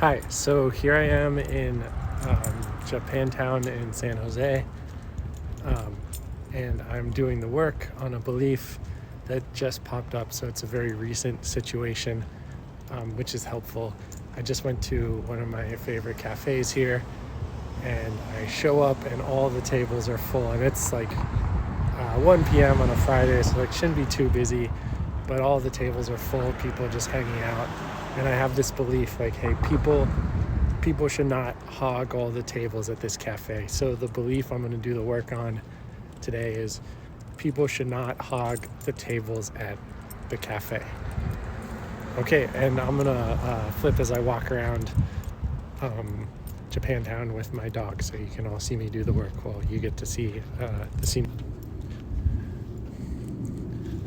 Hi, so here I am in Japantown in San Jose, um, and I'm doing the work on a belief that just popped up, so it's a very recent situation, which is helpful. I just went to one of my favorite cafes here, and I show up and all the tables are full, and it's like 1 p.m. on a Friday, so it shouldn't be too busy, but all the tables are full, people just hanging out. And I have this belief like, hey, people should not hog all the tables at this cafe. So the belief I'm going to do the work on today is people should not hog the tables at the cafe. Okay, and I'm going to flip as I walk around Japantown with my dog, so you can all see me do the work while you get to see the scene.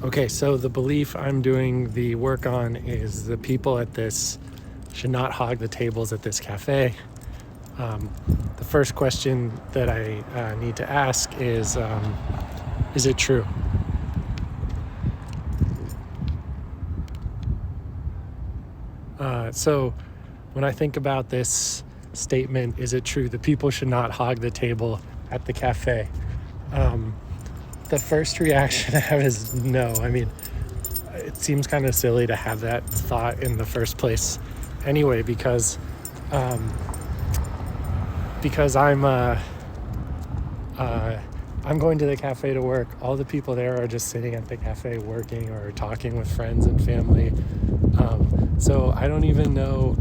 Okay, so the belief I'm doing the work on is the people at this should not hog the tables at this cafe. The first question that I need to ask is it true? So when I think about this statement, is it true that people should not hog the table at the cafe? The first reaction I have is no. I mean, it seems kind of silly to have that thought in the first place anyway, because I'm going to the cafe to work. All the people there are just sitting at the cafe working or talking with friends and family. So I don't even know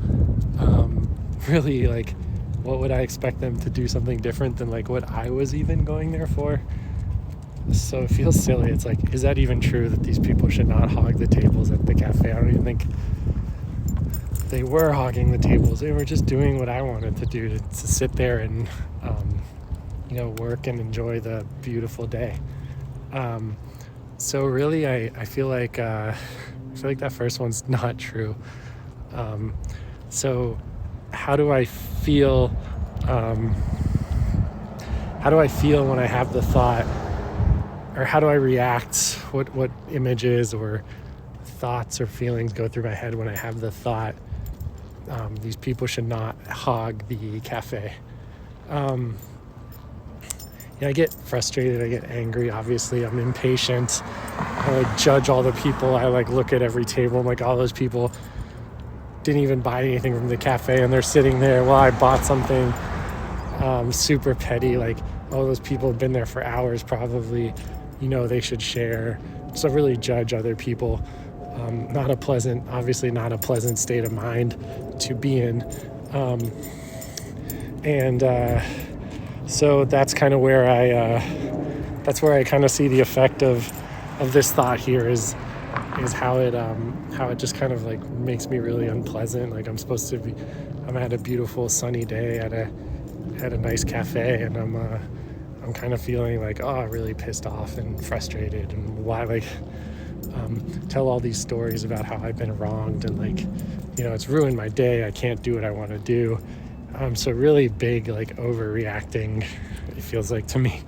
really, like, what would I expect them to do something different than like what I was even going there for. So it feels silly. It's like, is that even true that these people should not hog the tables at the cafe? I don't even think they were hogging the tables. They were just doing what I wanted to do, to sit there and, work and enjoy the beautiful day. So really, I feel like that first one's not true. So how do I feel? How do I feel when I have the thought? Or how do I react? What images or thoughts or feelings go through my head when I have the thought, these people should not hog the cafe? I get frustrated, I get angry, obviously, I'm impatient. I judge all the people. I look at every table. I'm like, all those people didn't even buy anything from the cafe and they're sitting there while I bought something. Super petty, like, oh, those people have been there for hours probably. They should share. So really judge other people. Obviously not a pleasant state of mind to be in. So that's kind of where I kind of see the effect of this thought here is how it just kind of like makes me really unpleasant. Like I'm at a beautiful sunny day at a nice cafe, and I'm kind of feeling like, really pissed off and frustrated, and why tell all these stories about how I've been wronged, and it's ruined my day. I can't do what I want to do. So really big, overreacting, it feels like to me.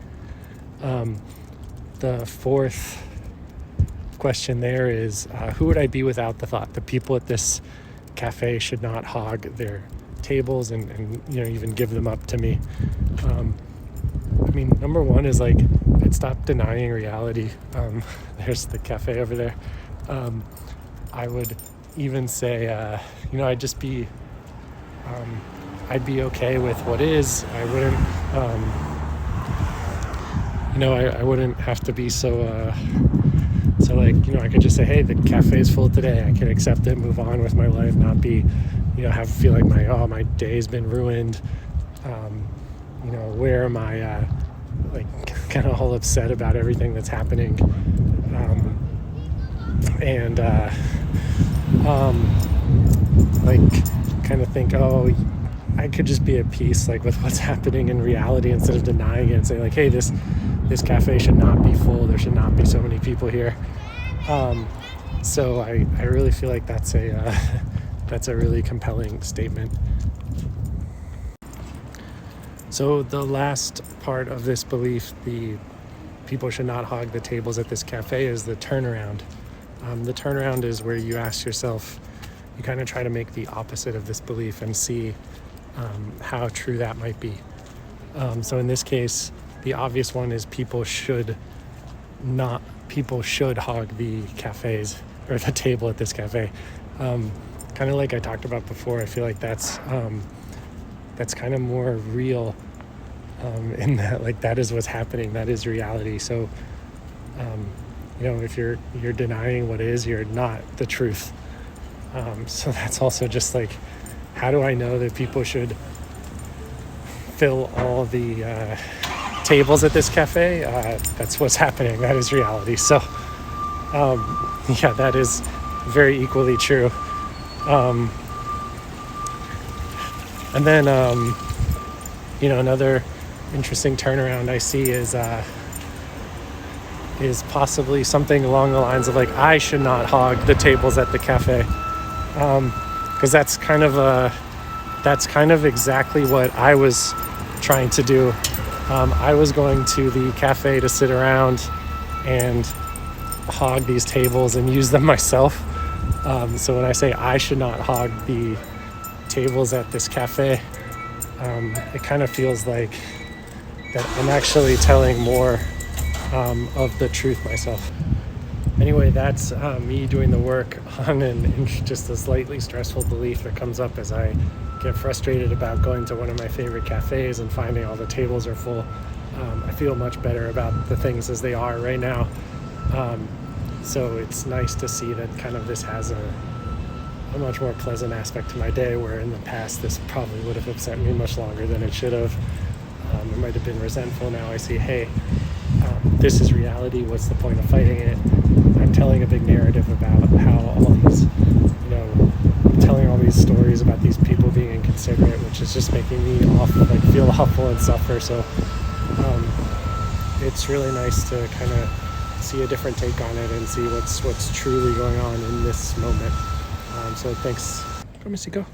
The fourth question there is, who would I be without the thought? The people at this cafe should not hog their tables and even give them up to me. Number one is I'd stop denying reality. There's the cafe over there. I would even say, I'd be okay with what is. I wouldn't, I wouldn't have to be so I could just say, hey, the cafe is full today. I can accept it, move on with my life, not be, feel like my day's been ruined. Where am I, kind of all upset about everything that's happening. Kind of think, I could just be at peace, with what's happening in reality, instead of denying it and say, hey, this cafe should not be full. There should not be so many people here. So I really feel like that's a really compelling statement. So the last part of this belief, the people should not hog the tables at this cafe, is the turnaround. The turnaround is where you ask yourself, you kind of try to make the opposite of this belief and see how true that might be. So in this case, the obvious one is people should hog the cafes or the table at this cafe. Kind of like I talked about before, I feel like that's kind of more real, in that, like, that is what's happening, that is reality. So if you're denying what is, you're not the truth. So that's also just like, how do I know that people should fill all the tables at this cafe? That's what's happening. That is reality. So that is very equally true. And then another interesting turnaround I see is possibly something along the lines of, like, I should not hog the tables at the cafe, because that's kind of exactly what I was trying to do. I was going to the cafe to sit around and hog these tables and use them myself. So when I say I should not hog the tables at this cafe, it kind of feels like that I'm actually telling more of the truth myself. Anyway, that's me doing the work on just a slightly stressful belief that comes up as I get frustrated about going to one of my favorite cafes and finding all the tables are full. I feel much better about the things as they are right now. So it's nice to see that kind of this has a much more pleasant aspect to my day, where in the past this probably would have upset me much longer than it should have. I might have been resentful. Now I see, hey, this is reality. What's the point of fighting it? I'm telling a big narrative about how all these, telling all these stories about these people being inconsiderate, which is just making me feel awful and suffer. So it's really nice to kind of see a different take on it and see what's truly going on in this moment. So thanks. Go, Missy, go.